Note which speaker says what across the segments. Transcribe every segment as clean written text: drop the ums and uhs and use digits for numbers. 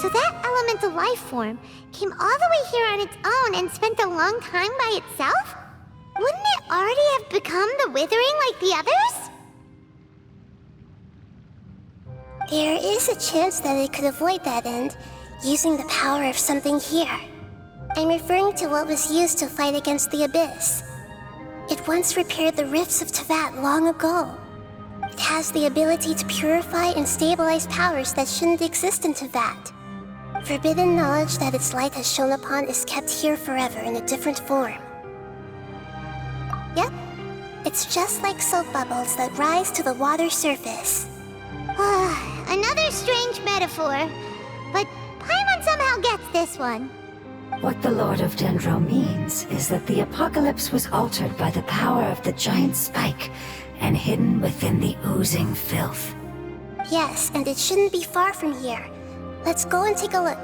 Speaker 1: So that elemental life form came all the way here on its own and spent a long time by itself? Wouldn't it already have become the Withering like the others?
Speaker 2: There is a chance that it could avoid that end, using the power of something here. I'm referring to what was used to fight against the Abyss. It once repaired the rifts of Teyvat long ago. It has the ability to purify and stabilize powers that shouldn't exist in Teyvat. Forbidden knowledge that its light has shone upon is kept here forever in a different form. Yep, it's just like soap bubbles that rise to the water surface.
Speaker 1: Another strange metaphor, but Paimon somehow gets this one.
Speaker 3: What the Lord of Dendro means is that the apocalypse was altered by the power of the giant spike and hidden within the oozing filth.
Speaker 2: Yes, and it shouldn't be far from here. Let's go and take a look.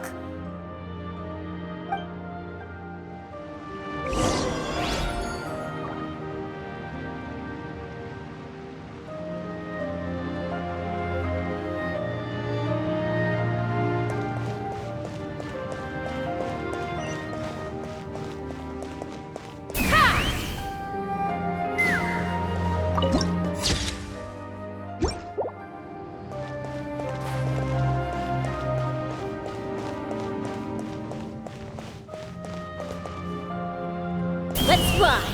Speaker 1: Let's fly!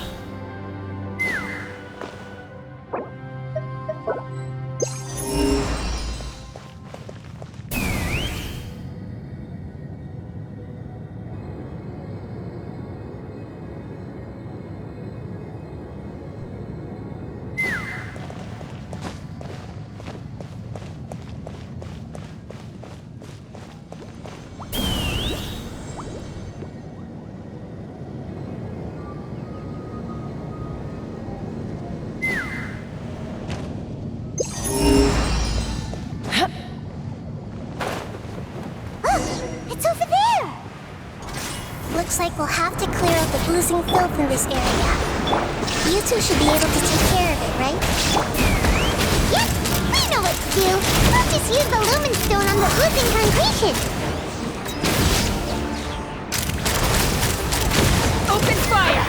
Speaker 2: Looks like we'll have to clear out the oozing filth in this area. You two should be able to take care of it, right?
Speaker 1: Yep, we know what to do. We'll just use the Lumen Stone on the oozing concretion.
Speaker 4: Open fire!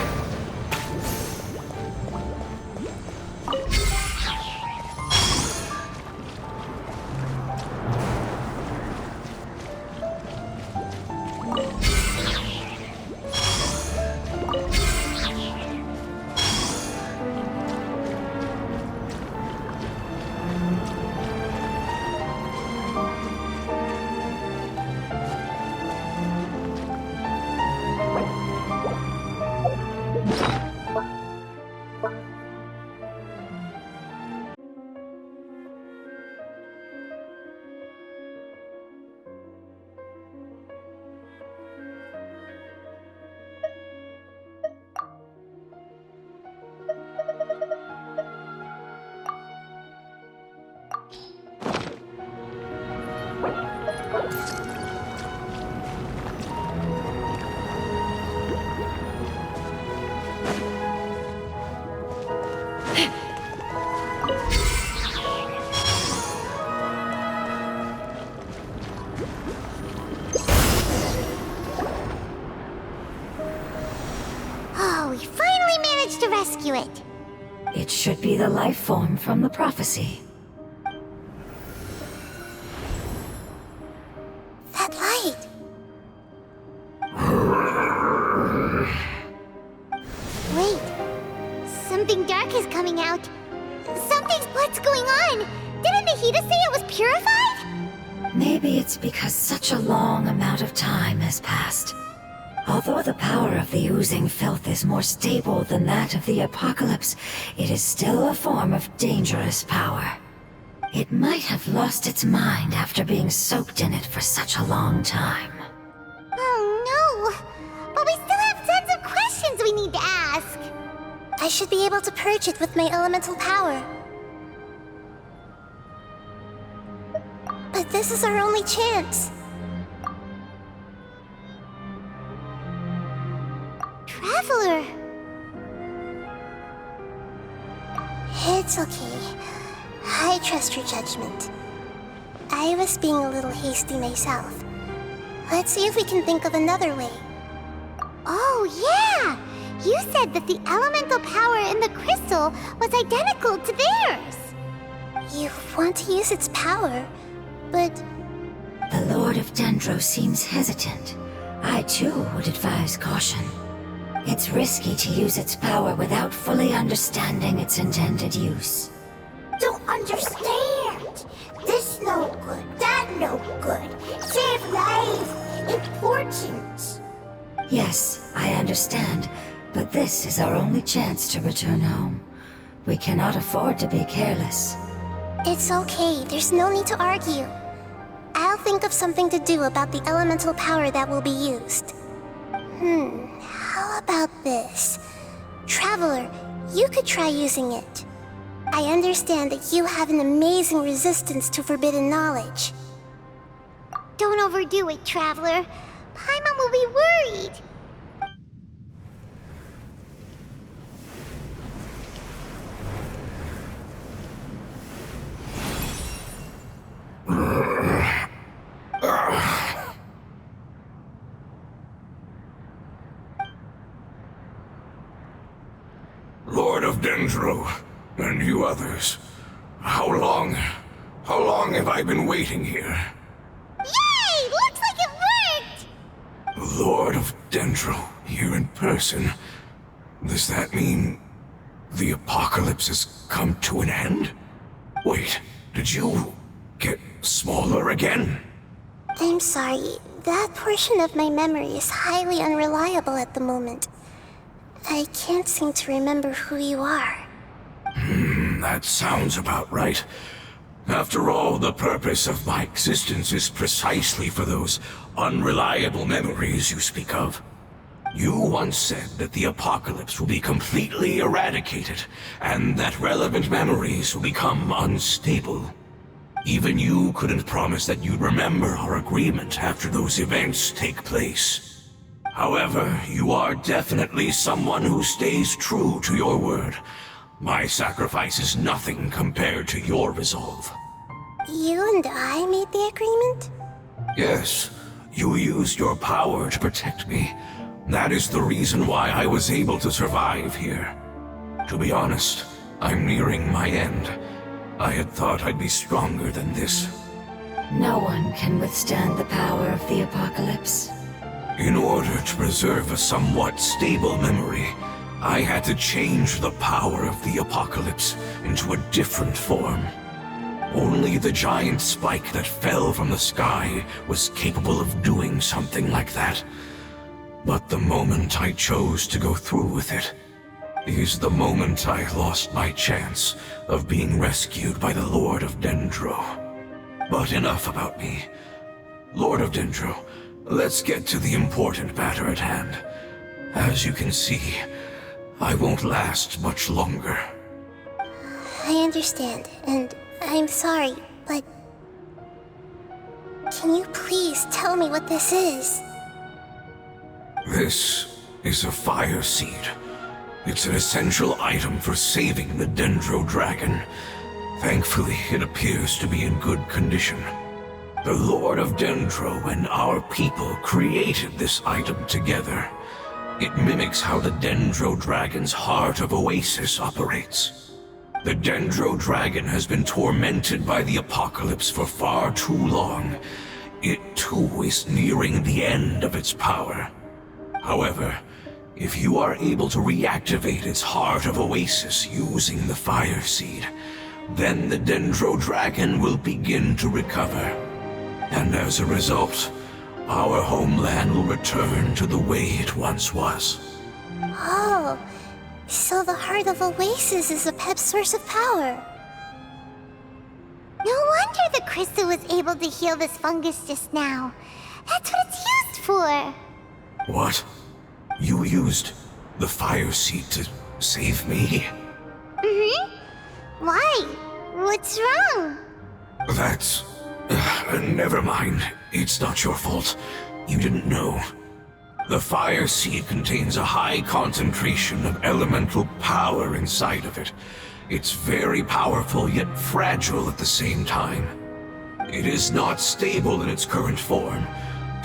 Speaker 1: Rescue it.
Speaker 3: It should be the life form from the prophecy.
Speaker 2: That light!
Speaker 1: Wait. Something dark is coming out. What's going on? Didn't Nahida say it was purified?
Speaker 3: Maybe it's because such a long amount of time has passed. Although the power of the oozing filth is more stable than that of the apocalypse, it is still a form of dangerous power. It might have lost its mind after being soaked in it for such a long time.
Speaker 1: Oh no! But we still have tons of questions we need to ask!
Speaker 2: I should be able to purge it with my elemental power. But this is our only chance.
Speaker 1: Traveler!
Speaker 2: It's okay. I trust your judgment. I was being a little hasty myself. Let's see if we can think of another way.
Speaker 1: Oh, yeah! You said that the elemental power in the crystal was identical to theirs.
Speaker 2: You want to use its power, but...
Speaker 3: The Lord of Dendro seems hesitant. I too would advise caution. It's risky to use its power without fully understanding its intended use.
Speaker 4: Don't understand! This no good, that no good. Save life! Important!
Speaker 3: Yes, I understand, but this is our only chance to return home. We cannot afford to be careless.
Speaker 2: It's okay, there's no need to argue. I'll think of something to do about the elemental power that will be used. How about this? Traveler, you could try using it. I understand that you have an amazing resistance to forbidden knowledge.
Speaker 1: Don't overdo it, Traveler. Paimon will be worried.
Speaker 5: Lord of Dendro, and you others, how long have I been waiting here?
Speaker 1: Yay! Looks like it worked!
Speaker 5: Lord of Dendro, here in person. Does that mean the apocalypse has come to an end? Wait, did you get smaller again?
Speaker 2: I'm sorry, that portion of my memory is highly unreliable at the moment. I can't seem to remember who you are.
Speaker 5: That sounds about right. After all, the purpose of my existence is precisely for those unreliable memories you speak of. You once said that the apocalypse will be completely eradicated, and that relevant memories will become unstable. Even you couldn't promise that you'd remember our agreement after those events take place. However, you are definitely someone who stays true to your word. My sacrifice is nothing compared to your resolve.
Speaker 2: You and I made the agreement?
Speaker 5: Yes, you used your power to protect me. That is the reason why I was able to survive here. To be honest, I'm nearing my end. I had thought I'd be stronger than this.
Speaker 3: No one can withstand the power of the apocalypse.
Speaker 5: In order to preserve a somewhat stable memory, I had to change the power of the apocalypse into a different form. Only the giant spike that fell from the sky was capable of doing something like that. But the moment I chose to go through with it is the moment I lost my chance of being rescued by the Lord of Dendro. But enough about me. Lord of Dendro, let's get to the important matter at hand. As you can see, I won't last much longer.
Speaker 2: I understand, and I'm sorry, but... Can you please tell me what this is?
Speaker 5: This is a fire seed. It's an essential item for saving the Dendro Dragon. Thankfully, it appears to be in good condition. The Lord of Dendro and our people created this item together. It mimics how the Dendro Dragon's Heart of Oasis operates. The Dendro Dragon has been tormented by the apocalypse for far too long. It too is nearing the end of its power. However, if you are able to reactivate its Heart of Oasis using the Fire Seed, then the Dendro Dragon will begin to recover. And as a result, our homeland will return to the way it once was.
Speaker 2: Oh, so the Heart of Oasis is a pep source of power.
Speaker 1: No wonder the crystal was able to heal this fungus just now. That's what it's used for.
Speaker 5: What? You used the Fire Seed to save me?
Speaker 1: Why? What's wrong?
Speaker 5: That's... never mind. It's not your fault. You didn't know. The Fire Seed contains a high concentration of elemental power inside of it. It's very powerful, yet fragile at the same time. It is not stable in its current form.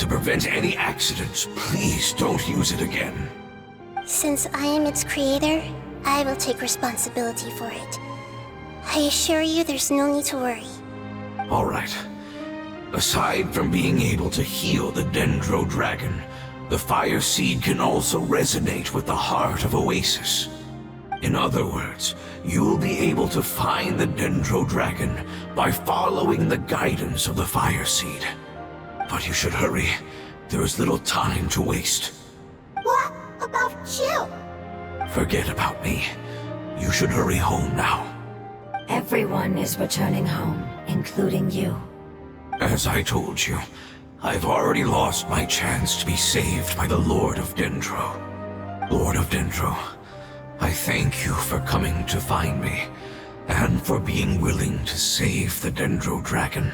Speaker 5: To prevent any accidents, please don't use it again.
Speaker 2: Since I am its creator, I will take responsibility for it. I assure you there's no need to worry.
Speaker 5: All right. Aside from being able to heal the Dendro Dragon, the Fire Seed can also resonate with the heart of Oasis. In other words, you'll be able to find the Dendro Dragon by following the guidance of the Fire Seed. But you should hurry. There is little time to waste.
Speaker 4: What about you?
Speaker 5: Forget about me. You should hurry home now.
Speaker 3: Everyone is returning home, including you.
Speaker 5: As I told you, I've already lost my chance to be saved by the Lord of Dendro. Lord of Dendro, I thank you for coming to find me, and for being willing to save the Dendro Dragon.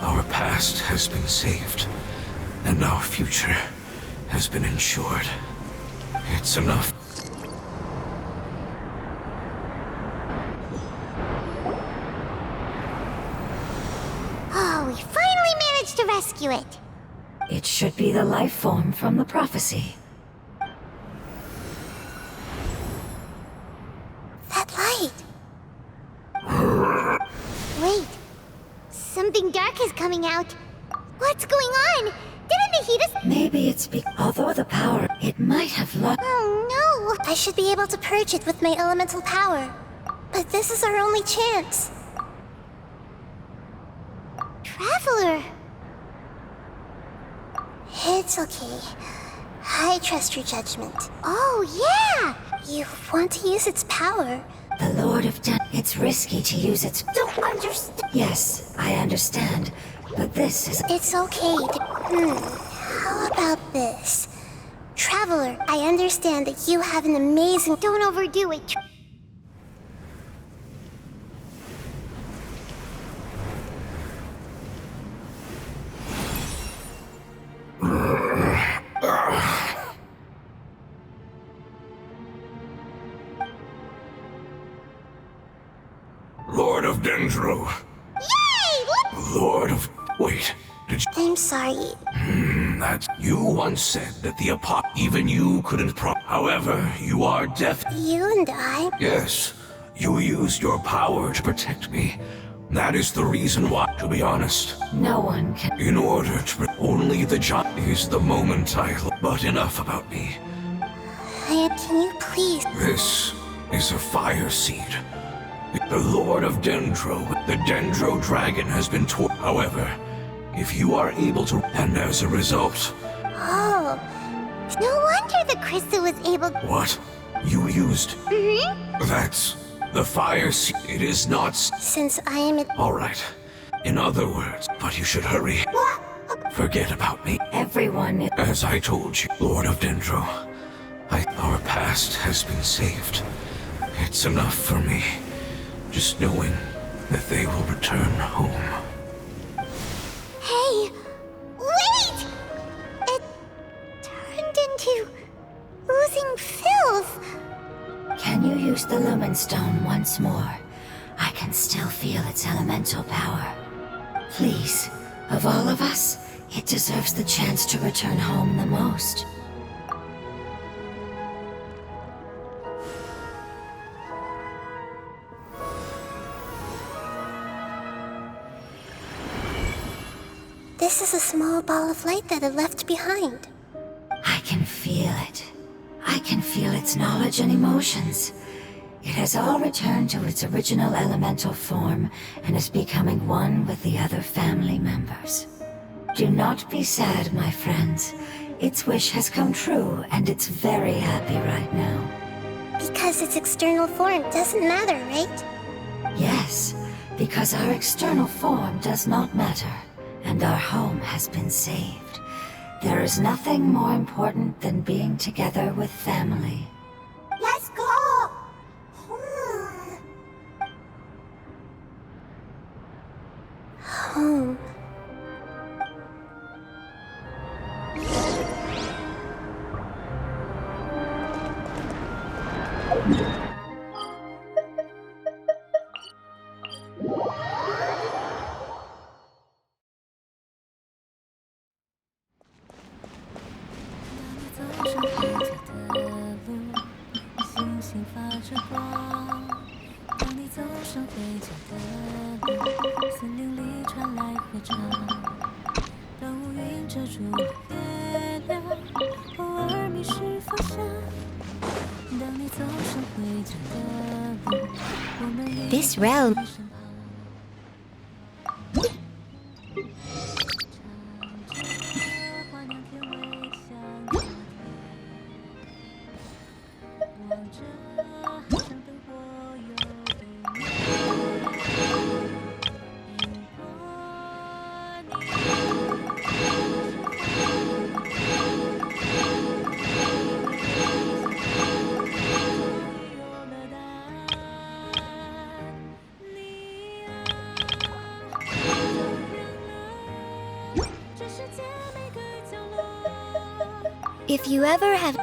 Speaker 5: Our past has been saved, and our future has been ensured. It's enough.
Speaker 1: Oh, we finally managed to rescue it.
Speaker 3: It should be the life form from the prophecy.
Speaker 2: That light!
Speaker 1: Wait. Something dark is coming out. What's going on? Didn't the heat us?
Speaker 3: Maybe it's although the power, it might have lost.
Speaker 1: Oh no!
Speaker 2: I should be able to purge it with my elemental power. But this is our only chance.
Speaker 1: Traveler!
Speaker 2: It's okay. I trust your judgment.
Speaker 1: Oh yeah!
Speaker 2: You want to use its power.
Speaker 3: The Lord of Death. It's risky to use its.
Speaker 4: Don't understand.
Speaker 3: Yes, I understand. But this is.
Speaker 2: It's okay to... How about this? Traveler, I understand that you have an amazing...
Speaker 1: Don't overdo it.
Speaker 5: Lord of Dendro.
Speaker 1: Yay! Look!
Speaker 5: Lord of... Wait, did you...
Speaker 2: I'm sorry.
Speaker 5: That... You once said that the even you couldn't However, you are deaf.
Speaker 2: You and I...
Speaker 5: Yes, you used your power to protect me. That is the reason why, to be honest.
Speaker 3: No one can.
Speaker 5: In order to... Only the job is the moment But enough about me.
Speaker 2: Can you please...
Speaker 5: This is a fire seed. The Lord of Dendro, the Dendro Dragon has been torn. However, if you are able to... And as a result...
Speaker 2: Oh,
Speaker 1: No wonder the crystal was able.
Speaker 5: What? You used...
Speaker 1: Mm-hmm.
Speaker 5: That's... The fire seed. It is not...
Speaker 2: since I am it...
Speaker 5: Alright. In other words, but you should hurry. Forget about me.
Speaker 3: Everyone.
Speaker 5: As I told you, Lord of Dendro, our past has been saved. It's enough for me. Just knowing that they will return home.
Speaker 1: Hey! Wait! It turned into oozing filth.
Speaker 3: Can you use the Lumen Stone once more? I can still feel its elemental power. Please, of all of us, it deserves the chance to return home the most.
Speaker 2: This is a small ball of light that it left behind.
Speaker 3: I can feel it. I can feel its knowledge and emotions. It has all returned to its original elemental form and is becoming one with the other family members. Do not be sad, my friends. Its wish has come true, and it's very happy right now.
Speaker 2: Because its external form doesn't matter, right?
Speaker 3: Yes, because our external form does not matter, and our home has been saved. There is nothing more important than being together with family.
Speaker 4: Let's go.
Speaker 2: Home. This realm. If you ever have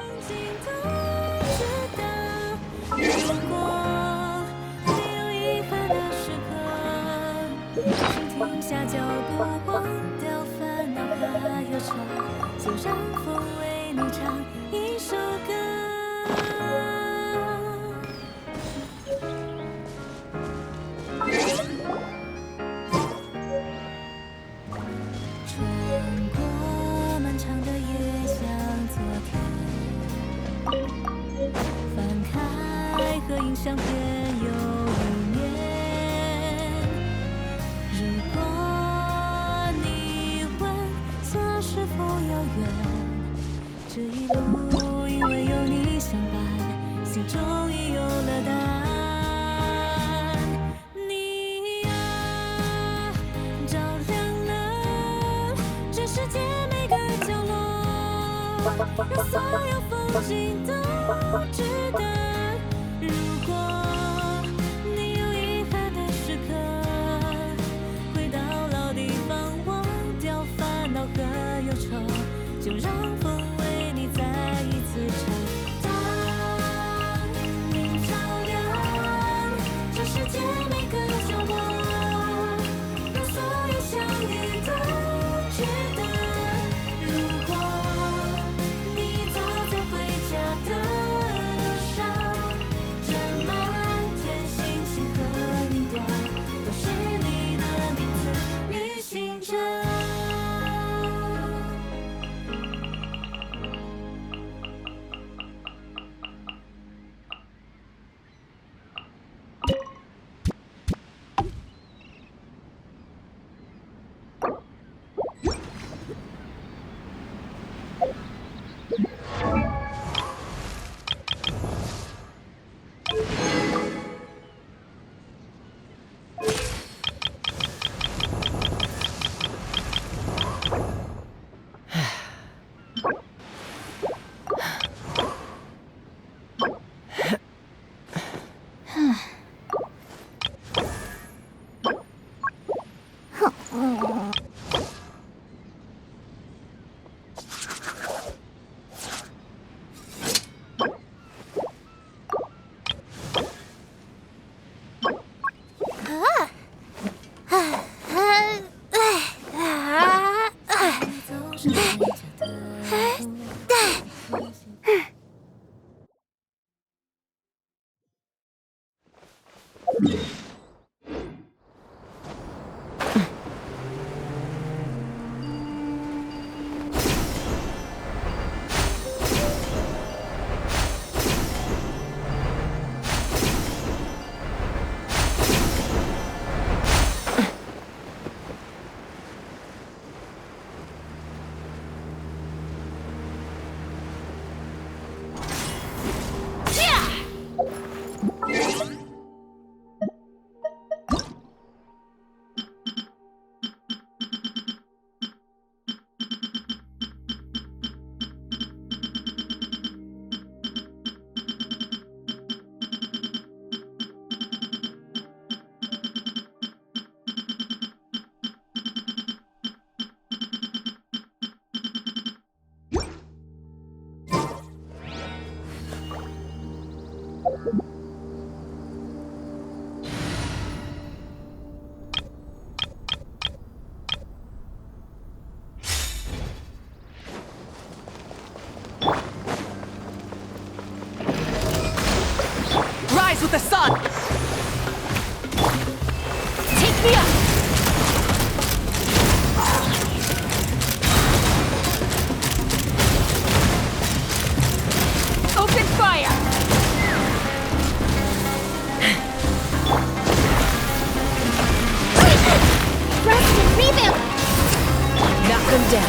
Speaker 6: them down.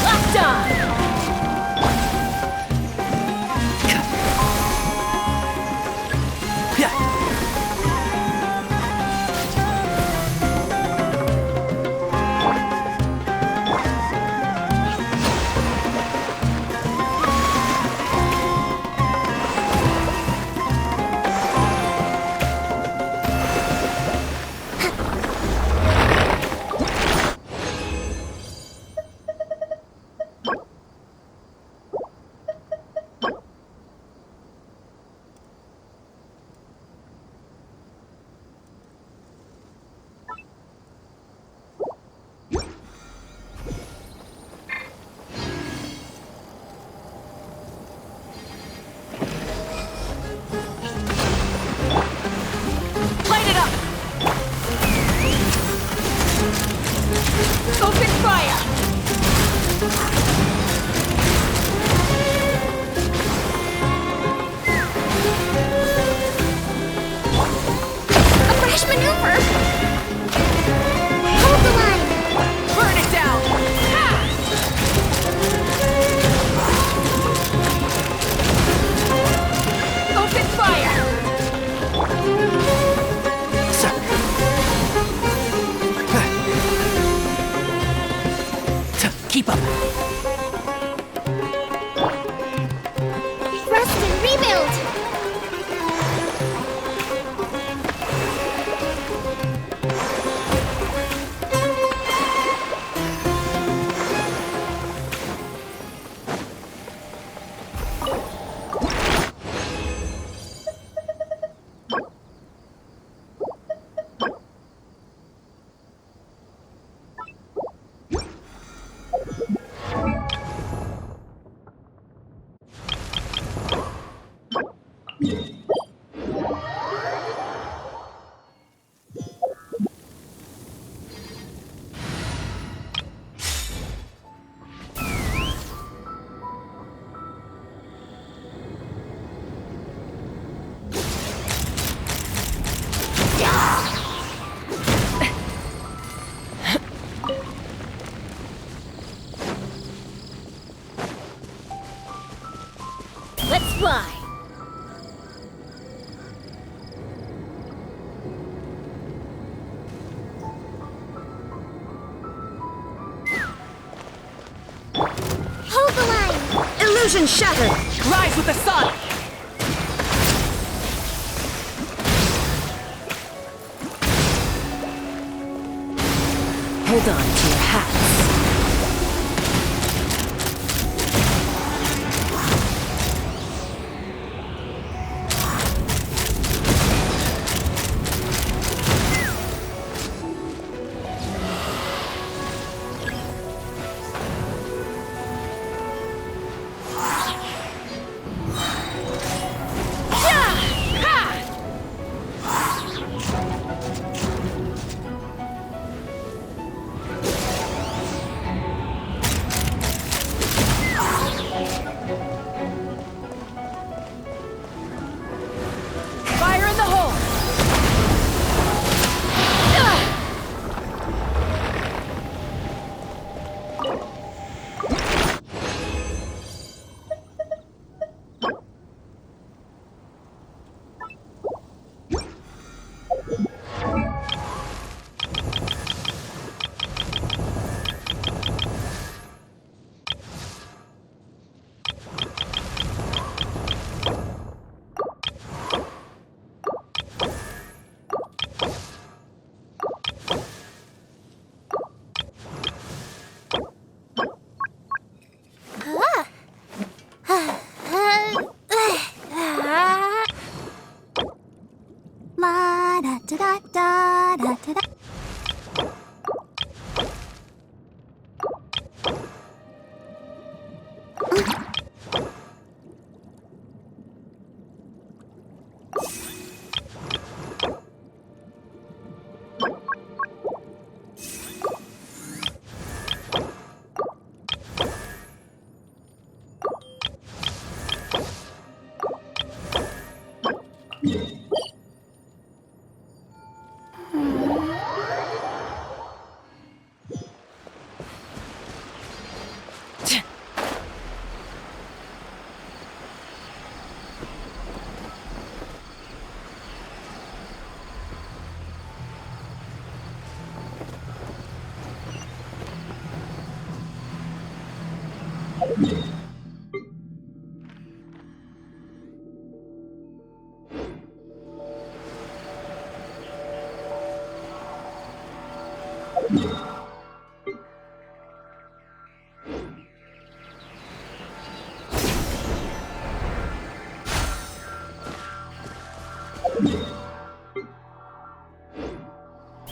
Speaker 6: Locked on!
Speaker 7: Keep up.
Speaker 1: Rust and rebuild!
Speaker 6: Let's fly!
Speaker 1: Hold the line!
Speaker 7: Illusion shattered! Rise with the sun! Hold on to your hats.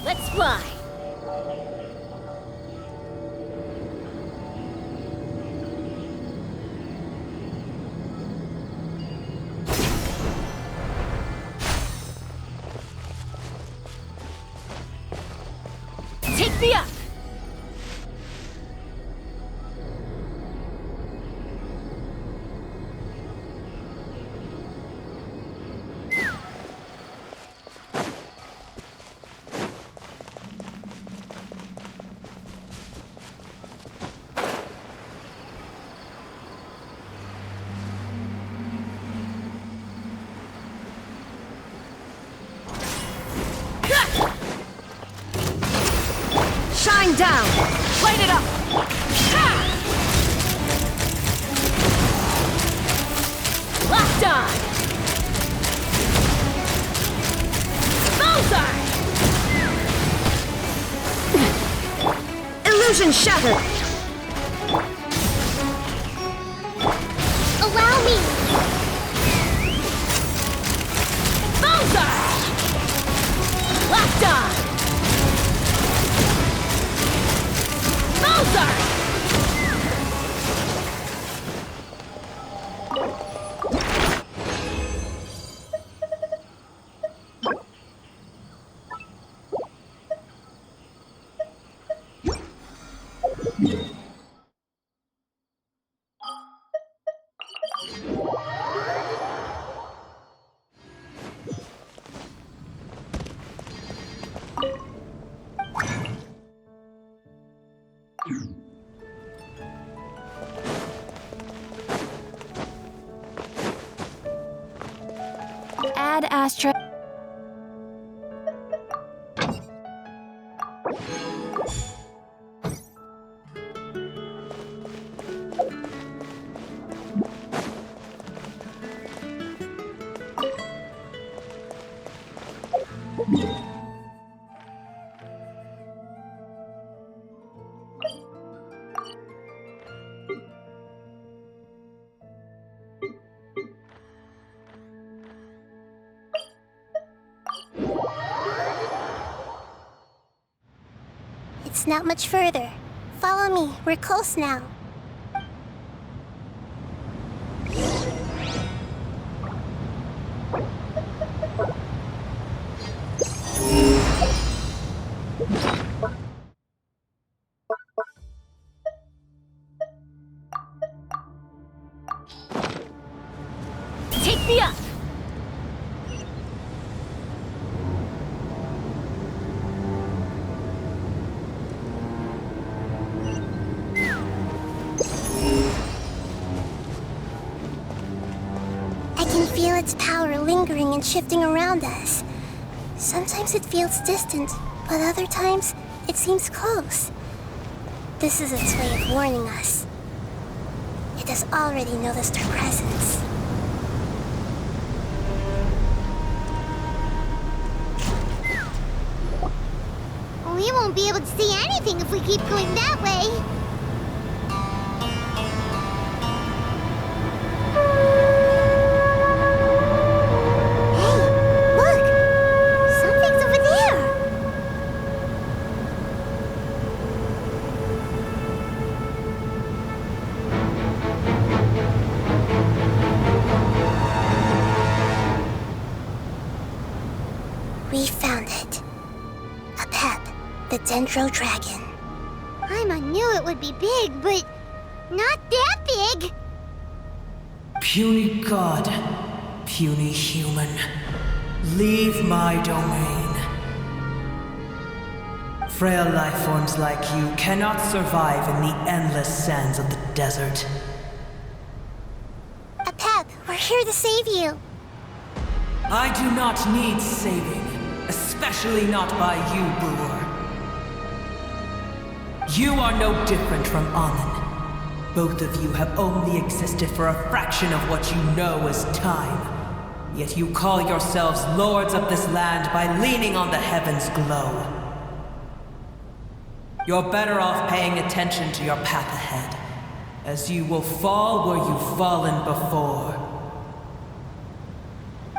Speaker 6: Let's fly! Take me up!
Speaker 7: Shine down! Light it up!
Speaker 6: Locked on! Bullseye!
Speaker 7: Illusion shattered!
Speaker 1: Allow me!
Speaker 6: Bullseye! Locked on! Bullseye!
Speaker 7: Add Astra.
Speaker 2: It's not much further. Follow me, we're close now.
Speaker 6: Take me up!
Speaker 2: I can feel its power lingering and shifting around us. Sometimes it feels distant, but other times it seems close. This is its way of warning us. It has already noticed our presence.
Speaker 1: We won't be able to see anything if we keep going that way. Hey, look! Something's over there!
Speaker 2: We found it. A pep, the Dendro Dragon.
Speaker 1: I knew it would be big, but not that big.
Speaker 8: Puny god, puny human, leave my domain. Frail life forms like you cannot survive in the endless sands of the desert.
Speaker 2: A pep, we're here to save you.
Speaker 8: I do not need saving, especially not by you, Brewer. You are no different from Amun. Both of you have only existed for a fraction of what you know as time. Yet you call yourselves lords of this land by leaning on the heavens' glow. You're better off paying attention to your path ahead, as you will fall where you've fallen before.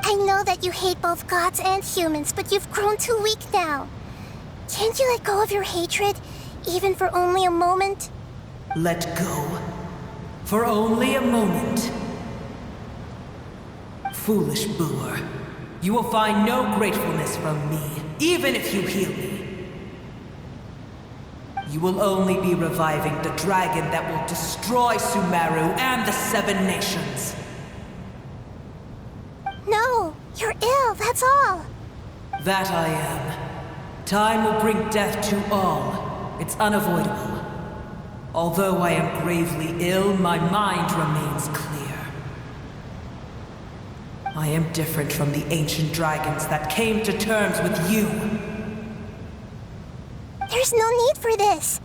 Speaker 2: I know that you hate both gods and humans, but you've grown too weak now. Can't you let go of your hatred, even for only a moment?
Speaker 8: Let go. For only a moment. Foolish boor. You will find no gratefulness from me, even if you heal me. You will only be reviving the dragon that will destroy Sumeru and the 7 nations.
Speaker 2: No, you're ill, that's all.
Speaker 8: That I am. Time will bring death to all. It's unavoidable. Although I am gravely ill, my mind remains clear. I am different from the ancient dragons that came to terms with you.
Speaker 2: There's no need for this.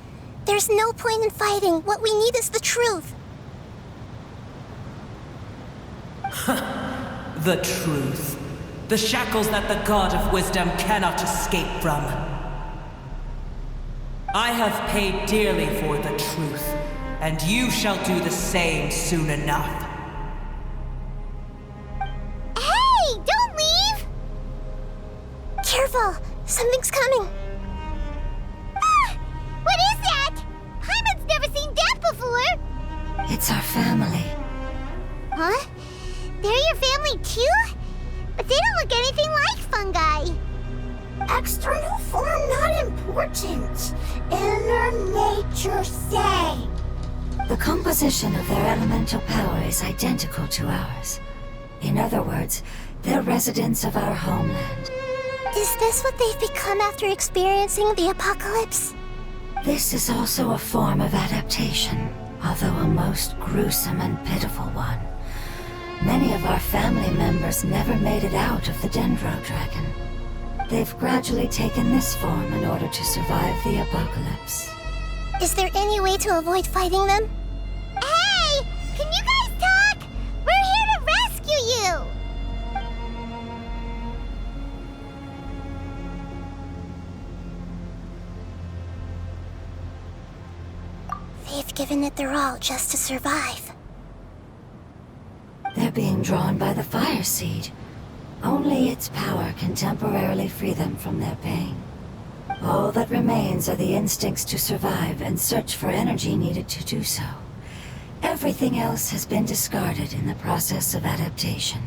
Speaker 2: There's no point in fighting. What we need is the truth.
Speaker 8: The truth. The shackles that the God of Wisdom cannot escape from. I have paid dearly for the truth, and you shall do the same soon enough.
Speaker 2: Hey, don't leave! Careful, something's coming.
Speaker 1: What is that? Paimon's never seen that before!
Speaker 3: It's our family.
Speaker 1: Huh? They're your family too? But they don't look anything like fungi.
Speaker 4: External form not important. Inner nature say.
Speaker 3: The composition of their elemental power is identical to ours. In other words, they're residents of our homeland.
Speaker 2: Is this what they've become after experiencing the apocalypse?
Speaker 3: This is also a form of adaptation, although a most gruesome and pitiful one. Many of our family members never made it out of the Dendro Dragon. They've gradually taken this form in order to survive the apocalypse.
Speaker 2: Is there any way to avoid fighting them?
Speaker 1: Hey! Can you guys talk? We're here to rescue you!
Speaker 2: They've given it their all just to survive.
Speaker 3: They're being drawn by the fire seed. Only its power can temporarily free them from their pain. All that remains are the instincts to survive and search for energy needed to do so. Everything else has been discarded in the process of adaptation.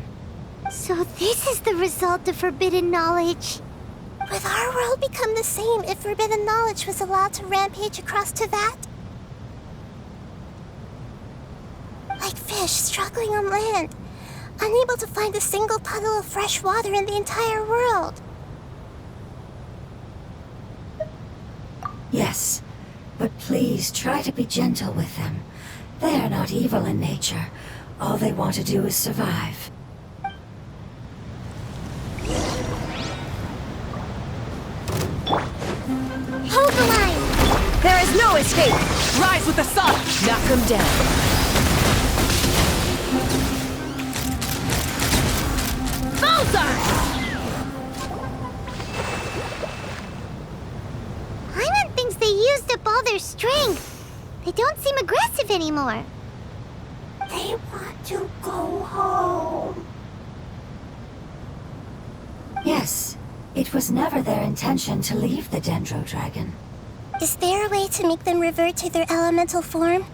Speaker 1: So this is the result of forbidden knowledge.
Speaker 2: Would our world become the same if forbidden knowledge was allowed to rampage across Teyvat? Like fish struggling on land, unable to find a single puddle of fresh water in the entire world.
Speaker 3: Yes, but please try to be gentle with them. They are not evil in nature. All they want to do is survive.
Speaker 1: Hold the line!
Speaker 6: There is no escape! Rise with the sun! Knock them down!
Speaker 1: Paimon thinks they used up all their strength. They don't seem aggressive anymore.
Speaker 4: They want to go home.
Speaker 3: Yes, it was never their intention to leave the Dendro Dragon.
Speaker 2: Is there a way to make them revert to their elemental form?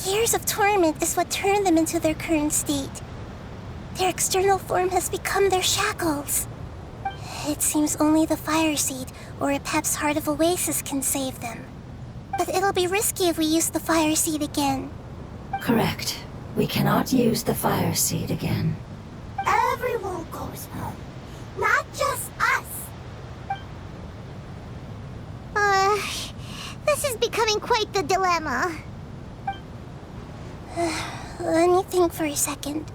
Speaker 2: Years of torment is what turned them into their current state. Their external form has become their shackles. It seems only the fire seed or Epep's Heart of Oasis can save them. But it'll be risky if we use the fire seed again.
Speaker 3: Correct. We cannot use the fire seed again.
Speaker 4: Everyone goes home. Not just us.
Speaker 1: This is becoming quite the dilemma.
Speaker 2: Let me think for a second.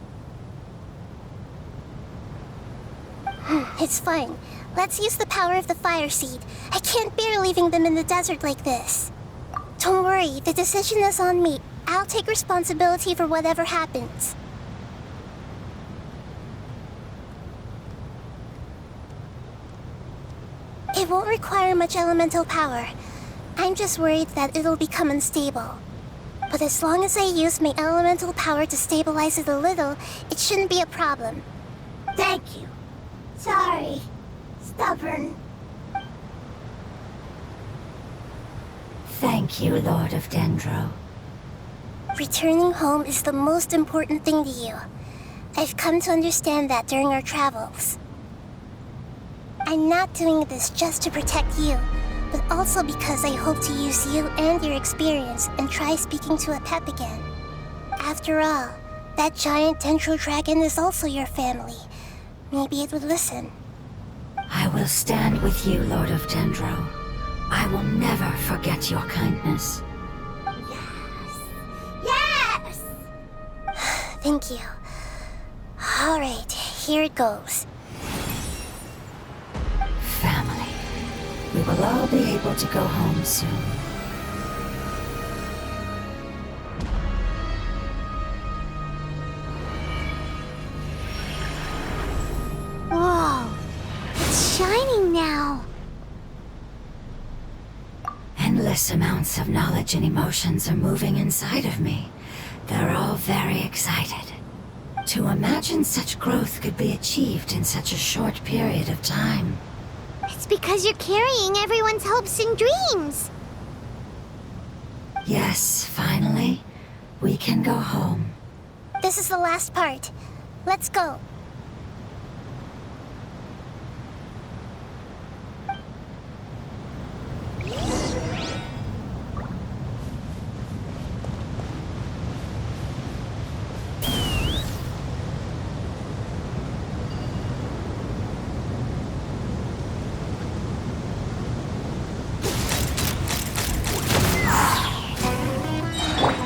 Speaker 2: It's fine. Let's use the power of the fire seed. I can't bear leaving them in the desert like this. Don't worry, the decision is on me. I'll take responsibility for whatever happens. It won't require much elemental power. I'm just worried that it'll become unstable. But as long as I use my elemental power to stabilize it a little, it shouldn't be a problem.
Speaker 4: Thank you. Sorry. Stubborn.
Speaker 3: Thank you, Lord of Dendro.
Speaker 2: Returning home is the most important thing to you. I've come to understand that during our travels. I'm not doing this just to protect you, but also because I hope to use you and your experience and try speaking to a pep again. After all, that giant Dendro dragon is also your family. Maybe it would listen.
Speaker 3: I will stand with you, Lord of Dendro. I will never forget your kindness.
Speaker 4: Yes!
Speaker 2: Thank you. Alright, here it goes.
Speaker 3: Family. We will all be able to go home soon.
Speaker 1: Whoa, it's shining now.
Speaker 3: Endless amounts of knowledge and emotions are moving inside of me. They're all very excited. To imagine such growth could be achieved in such a short period of time.
Speaker 1: It's because you're carrying everyone's hopes and dreams.
Speaker 3: Yes, finally, we can go home.
Speaker 2: This is the last part. Let's go.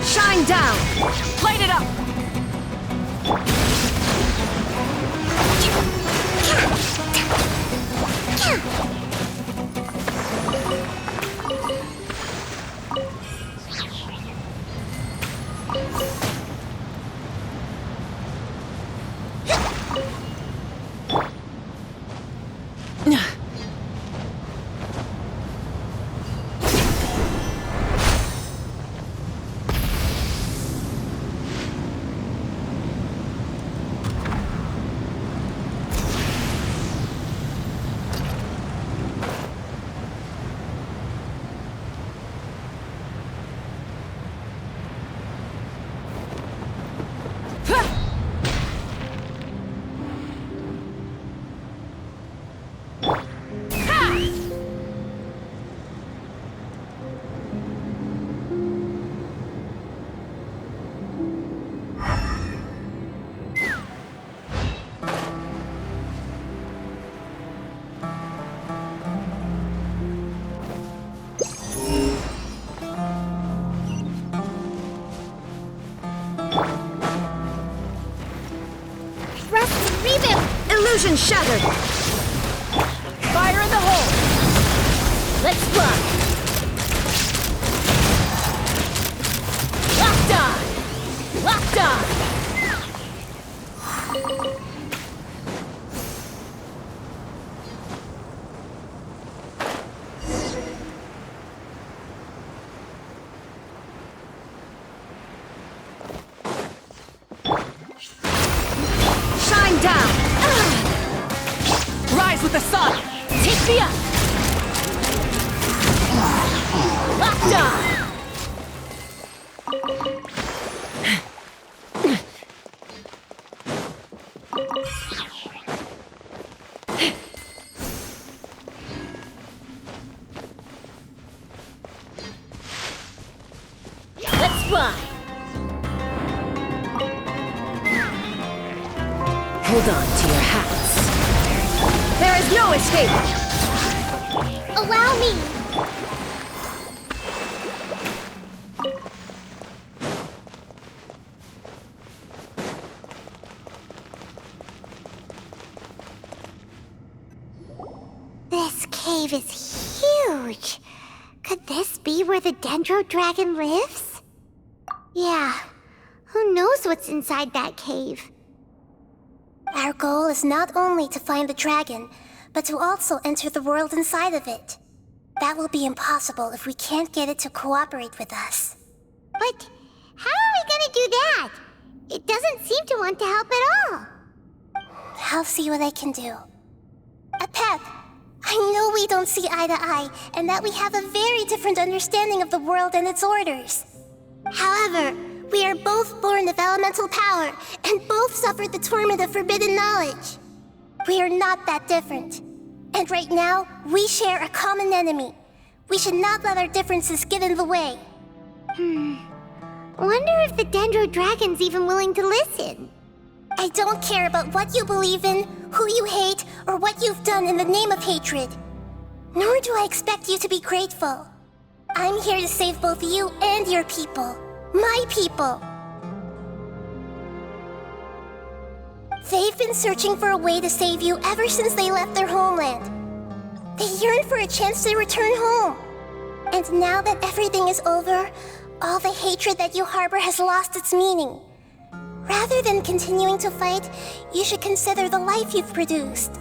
Speaker 6: Shine down! Light it up! Illusion shattered! Fire in the hole! Let's fly! Locked on! Locked on! Shine down! Rise with the sun! Take me up! Locked on! Let's fly! Hold on to your hats. There is no escape!
Speaker 1: Allow me! This cave is huge. Could this be where the Dendro Dragon lives? Yeah, who knows what's inside that cave?
Speaker 2: Our goal is not only to find the dragon, but to also enter the world inside of it. That will be impossible if we can't get it to cooperate with us.
Speaker 1: But how are we gonna do that? It doesn't seem to want to help at all.
Speaker 2: I'll see what I can do. Pep, I know we don't see eye to eye, and that we have a very different understanding of the world and its orders. However, we are both born of elemental power, and both suffered the torment of forbidden knowledge. We are not that different. And right now, we share a common enemy. We should not let our differences get in the way.
Speaker 1: Wonder if the Dendro Dragon's even willing to listen.
Speaker 2: I don't care about what you believe in, who you hate, or what you've done in the name of hatred. Nor do I expect you to be grateful. I'm here to save both you and your people. My people. They've been searching for a way to save you ever since they left their homeland. They yearn for a chance to return home. And now that everything is over, all the hatred that you harbor has lost its meaning. Rather than continuing to fight, you should consider the life you've produced.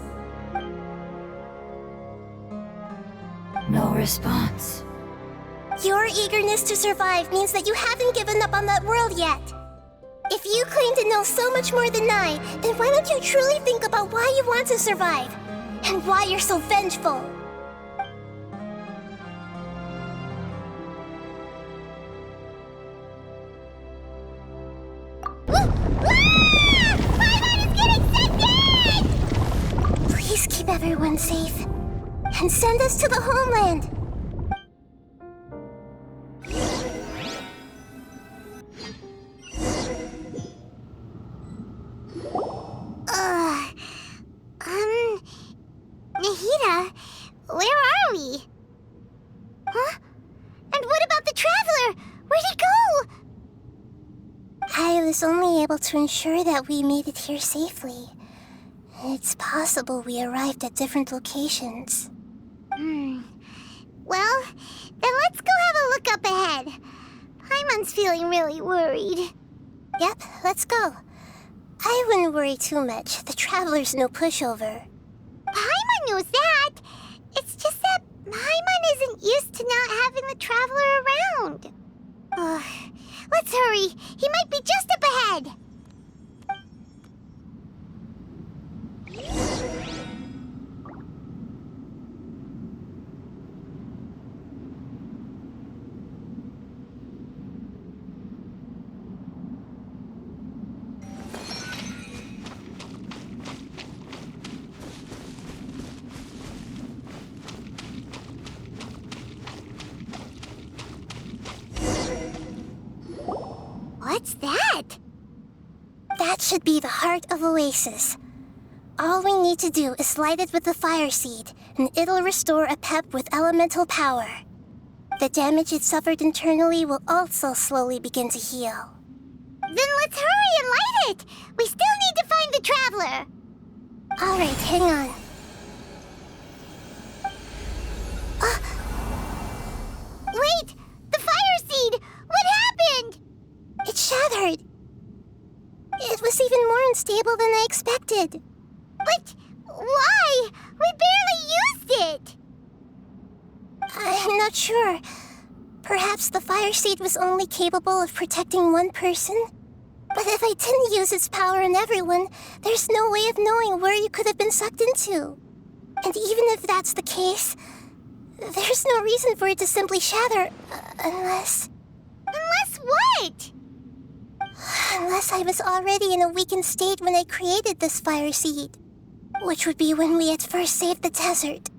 Speaker 3: No response.
Speaker 2: Your eagerness to survive means that you haven't given up on that world yet. If you claim to know so much more than I, then why don't you truly think about why you want to survive? And why you're so vengeful? Please keep everyone safe. And send us to the homeland.
Speaker 1: Nahida, where are we? Huh? And what about the Traveler? Where'd he go?
Speaker 2: I was only able to ensure that we made it here safely. It's possible we arrived at different locations.
Speaker 1: Well, then let's go have a look up ahead. Paimon's feeling really worried.
Speaker 2: Yep, let's go. I wouldn't worry too much. The Traveler's no pushover.
Speaker 1: Paimon knows that. It's just that Paimon isn't used to not having the Traveler around. Let's hurry. He might be just up ahead. What's that?
Speaker 2: That should be the heart of Oasis. All we need to do is light it with the fire seed, and it'll restore a pep with elemental power. The damage it suffered internally will also slowly begin to heal.
Speaker 1: Then let's hurry and light it! We still need to find the Traveler!
Speaker 2: Alright, hang on.
Speaker 1: Wait! The fire seed! What happened?
Speaker 2: It shattered. It was even more unstable than I expected.
Speaker 1: But why? We barely used it!
Speaker 2: I'm not sure. Perhaps the fire seed was only capable of protecting one person? But if I didn't use its power on everyone, there's no way of knowing where you could have been sucked into. And even if that's the case, there's no reason for it to simply shatter, unless...
Speaker 1: Unless what?
Speaker 2: Unless I was already in a weakened state when I created this fire seed. Which would be when we at first saved the desert.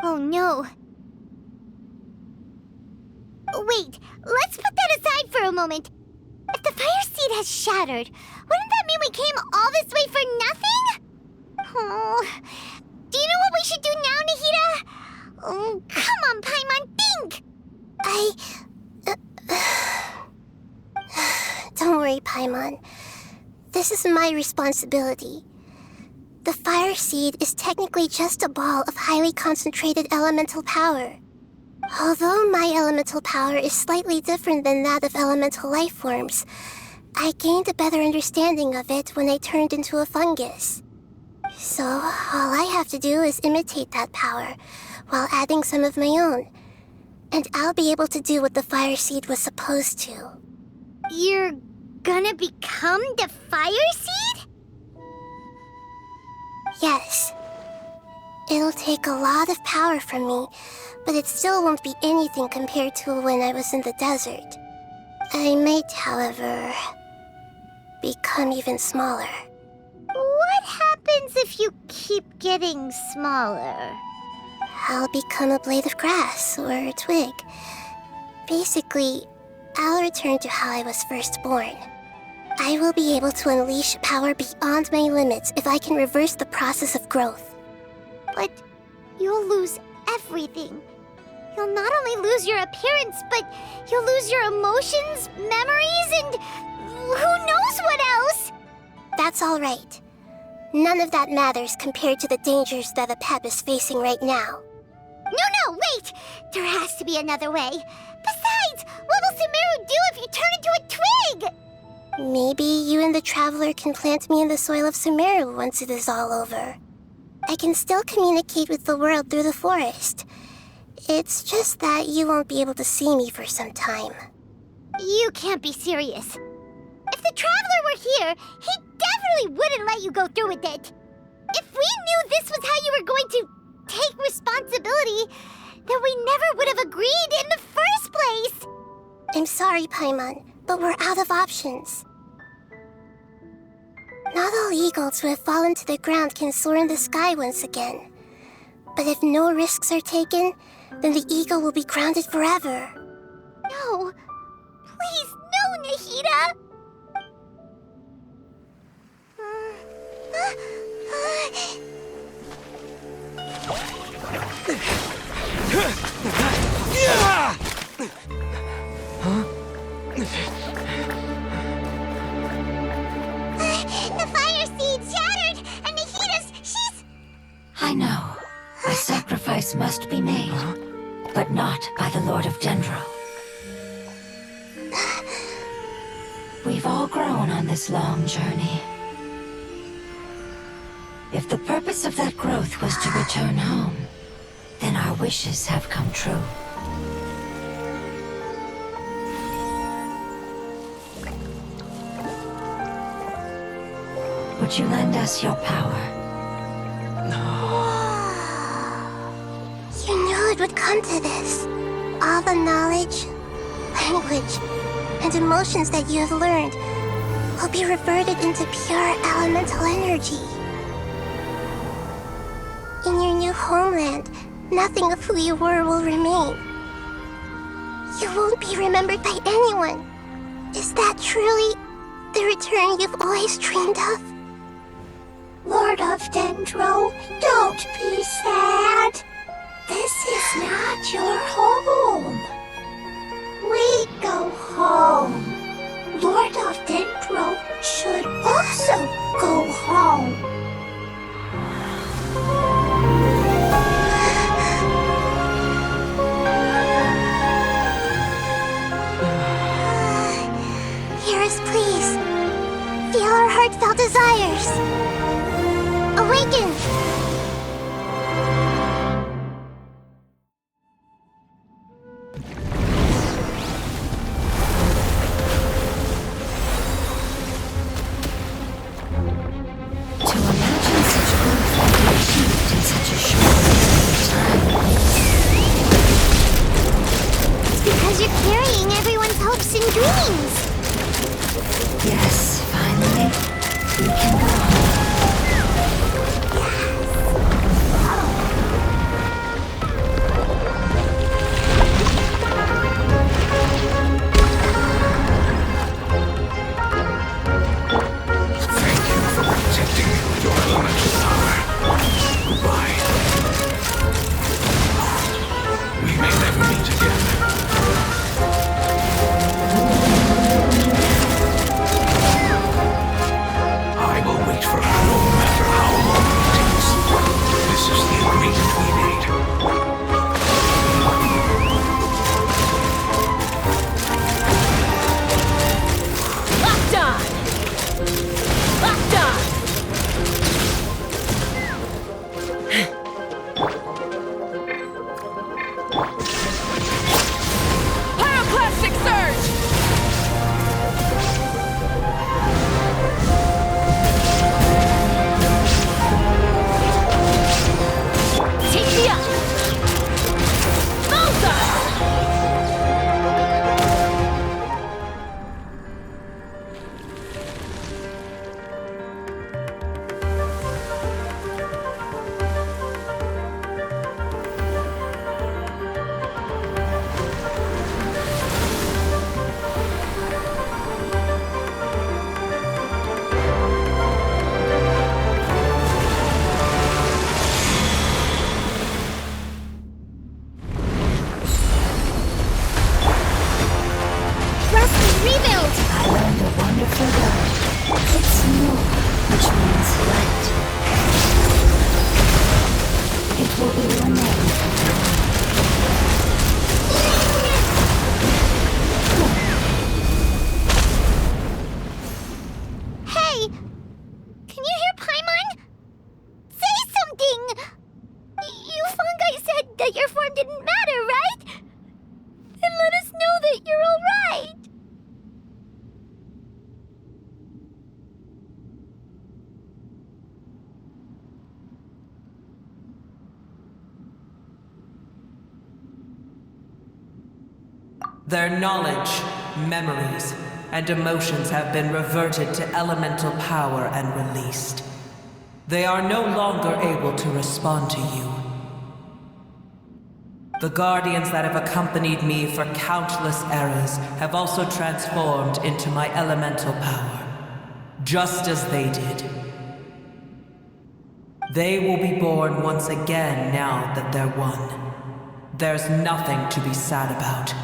Speaker 1: Oh no. Wait, let's put that aside for a moment. If the fire seed has shattered, wouldn't that mean we came all this way for nothing? Oh, do you know what we should do now, Nahida? Oh, come on, Paimon, think!
Speaker 2: Don't worry, Paimon. This is my responsibility. The fire seed is technically just a ball of highly concentrated elemental power. Although my elemental power is slightly different than that of elemental life forms, I gained a better understanding of it when I turned into a fungus. So, all I have to do is imitate that power, while adding some of my own, And I'll be able to do what the fire seed was supposed to.
Speaker 1: You're gonna become the fire seed?
Speaker 2: Yes. It'll take a lot of power from me, but it still won't be anything compared to when I was in the desert. I might, however, become even smaller.
Speaker 1: What happens if you keep getting smaller?
Speaker 2: I'll become a blade of grass or a twig. Basically, I'll return to how I was first born. I will be able to unleash power beyond my limits if I can reverse the process of growth.
Speaker 1: But you'll lose everything. You'll not only lose your appearance, but you'll lose your emotions, memories, and who knows what else?
Speaker 2: That's all right. None of that matters compared to the dangers that a pep is facing right now.
Speaker 1: No, wait! There has to be another way. Besides, what will Sumeru do if you turn into a twig?
Speaker 2: Maybe you and the Traveler can plant me in the soil of Sumeru once it is all over. I can still communicate with the world through the forest. It's just that you won't be able to see me for some time.
Speaker 1: You can't be serious. If the Traveler were here, he definitely wouldn't let you go through with it. If we knew this was how you were going to take responsibility, then we never would have agreed in the first place.
Speaker 2: I'm sorry, Paimon, but we're out of options. Not all eagles who have fallen to the ground can soar in the sky once again. But if no risks are taken, then the eagle will be grounded forever.
Speaker 1: No. Please, no, Nahida! The fire seed shattered, and she's...
Speaker 3: I know. A sacrifice must be made, but not by the Lord of Dendro. We've all grown on this long journey. If the purpose of that growth was to return home, then our wishes have come true. Would you lend us your power?
Speaker 2: You knew it would come to this. All the knowledge, language, and emotions that you have learned will be reverted into pure elemental energy. In your new homeland, nothing of who you were will remain. You won't be remembered by anyone. Is that truly the return you've always dreamed of?
Speaker 4: Lord of Dendro, don't be sad. This is not your home. We go home. Lord of Dendro should also go home.
Speaker 2: Hear us, please. Feel our heartfelt desires. Awaken!
Speaker 1: that your form didn't matter, right? Then let us know that you're alright.
Speaker 8: Their knowledge, memories, and emotions have been reverted to elemental power and released. They are no longer able to respond to you. The guardians that have accompanied me for countless eras have also transformed into my elemental power, just as they did. They will be born once again now that they're one. There's nothing to be sad about.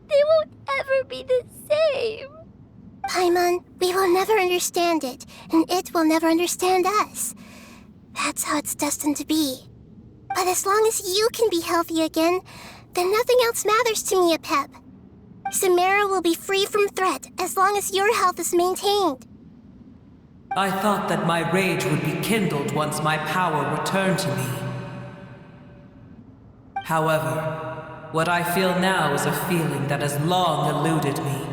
Speaker 1: They won't ever be the same.
Speaker 2: Paimon, we will never understand it, and it will never understand us. That's how it's destined to be. But as long as you can be healthy again, then nothing else matters to me, Apep. Samara will be free from threat as long as your health is maintained.
Speaker 8: I thought that my rage would be kindled once my power returned to me. However, what I feel now is a feeling that has long eluded me.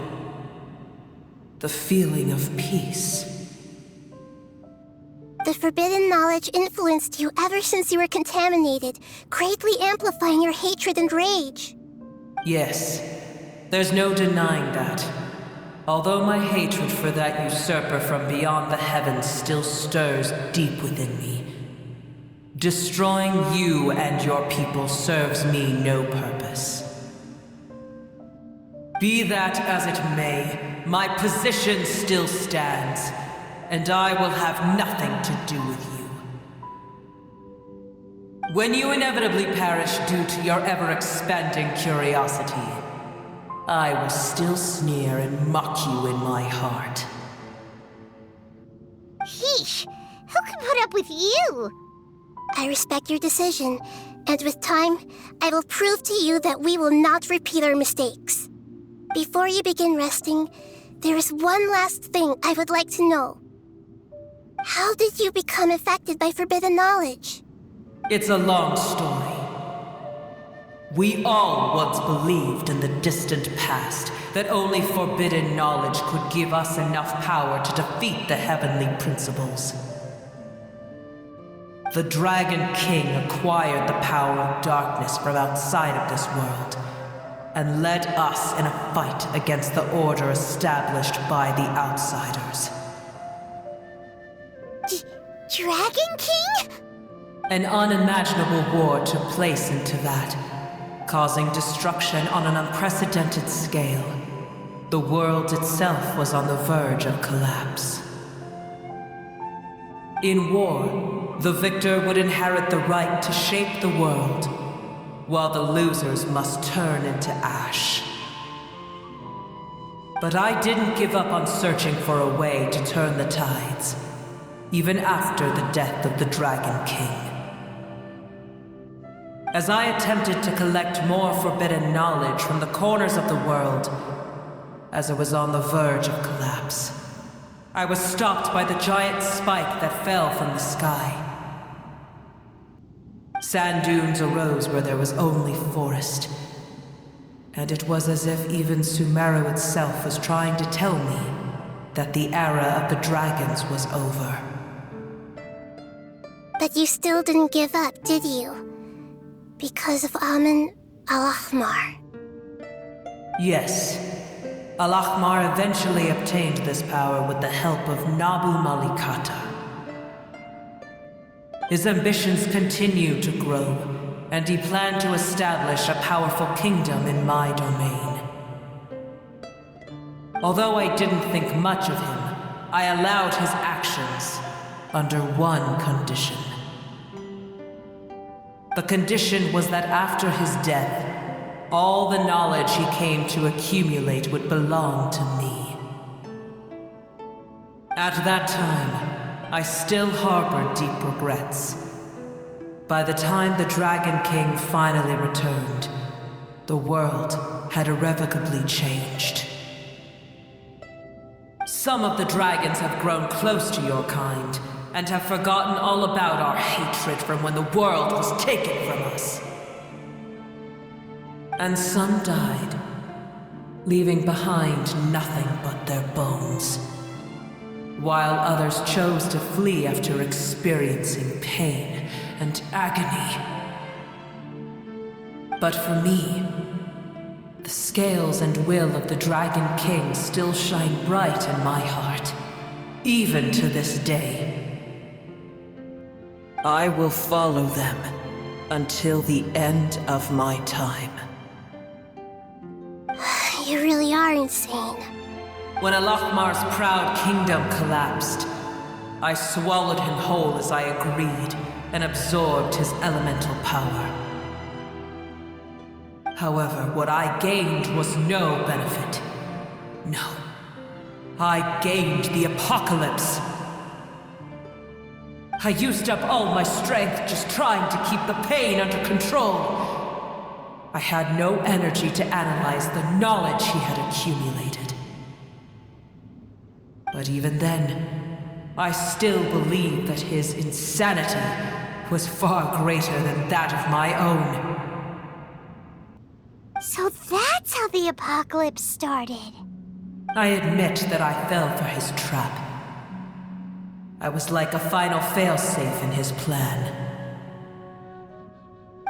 Speaker 8: The feeling of peace.
Speaker 2: The forbidden knowledge influenced you ever since you were contaminated, greatly amplifying your hatred and rage.
Speaker 8: Yes, there's no denying that. Although my hatred for that usurper from beyond the heavens still stirs deep within me, destroying you and your people serves me no purpose. Be that as it may, my position still stands, and I will have nothing to do with you. When you inevitably perish due to your ever-expanding curiosity, I will still sneer and mock you in my heart.
Speaker 1: Sheesh, who can put up with you?
Speaker 2: I respect your decision, and with time, I will prove to you that we will not repeat our mistakes. Before you begin resting, there is one last thing I would like to know. How did you become affected by forbidden knowledge?
Speaker 8: It's a long story. We all once believed in the distant past that only forbidden knowledge could give us enough power to defeat the heavenly principles. The Dragon King acquired the power of darkness from outside of this world and led us in a fight against the order established by the outsiders.
Speaker 1: Dragon King?
Speaker 8: An unimaginable war took place into that, causing destruction on an unprecedented scale. The world itself was on the verge of collapse. In war, the victor would inherit the right to shape the world, while the losers must turn into ash. But I didn't give up on searching for a way to turn the tides, even after the death of the Dragon King. As I attempted to collect more forbidden knowledge from the corners of the world, as it was on the verge of collapse, I was stopped by the giant spike that fell from the sky. Sand dunes arose where there was only forest, and it was as if even Sumeru itself was trying to tell me that the era of the dragons was over.
Speaker 2: But you still didn't give up, did you? Because of Amun Al-Ahmar.
Speaker 8: Yes. Al-Ahmar eventually obtained this power with the help of Nabu Malikata. His ambitions continued to grow, and he planned to establish a powerful kingdom in my domain. Although I didn't think much of him, I allowed his actions under one condition. The condition was that after his death, all the knowledge he came to accumulate would belong to me. At that time, I still harbored deep regrets. By the time the Dragon King finally returned, the world had irrevocably changed. Some of the dragons have grown close to your kind, and have forgotten all about our hatred from when the world was taken from us. And some died, leaving behind nothing but their bones, while others chose to flee after experiencing pain and agony. But for me, the scales and will of the Dragon King still shine bright in my heart, even to this day.
Speaker 7: I will follow them until the end of my time.
Speaker 2: You really are insane.
Speaker 8: When Alakmar's proud kingdom collapsed, I swallowed him whole as I agreed and absorbed his elemental power. However, what I gained was no benefit. No. I gained the apocalypse. I used up all my strength just trying to keep the pain under control. I had no energy to analyze the knowledge he had accumulated. But even then, I still believed that his insanity was far greater than that of my own.
Speaker 1: So that's how the apocalypse started.
Speaker 8: I admit that I fell for his trap. I was like a final failsafe in his plan.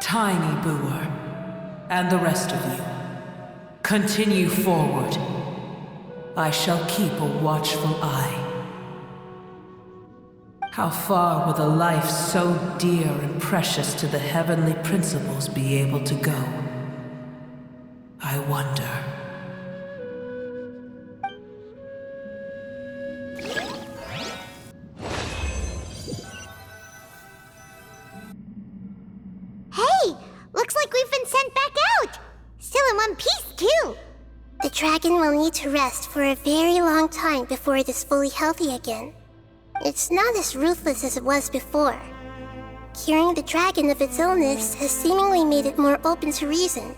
Speaker 8: Tiny Booer, and the rest of you, continue forward. I shall keep a watchful eye. How far will a life so dear and precious to the heavenly principles be able to go? I wonder.
Speaker 1: Hey! Looks like we've been sent back out! Still in one piece, too!
Speaker 2: The dragon will need to rest for a very long time before it is fully healthy again. It's not as ruthless as it was before. Curing the dragon of its illness has seemingly made it more open to reason.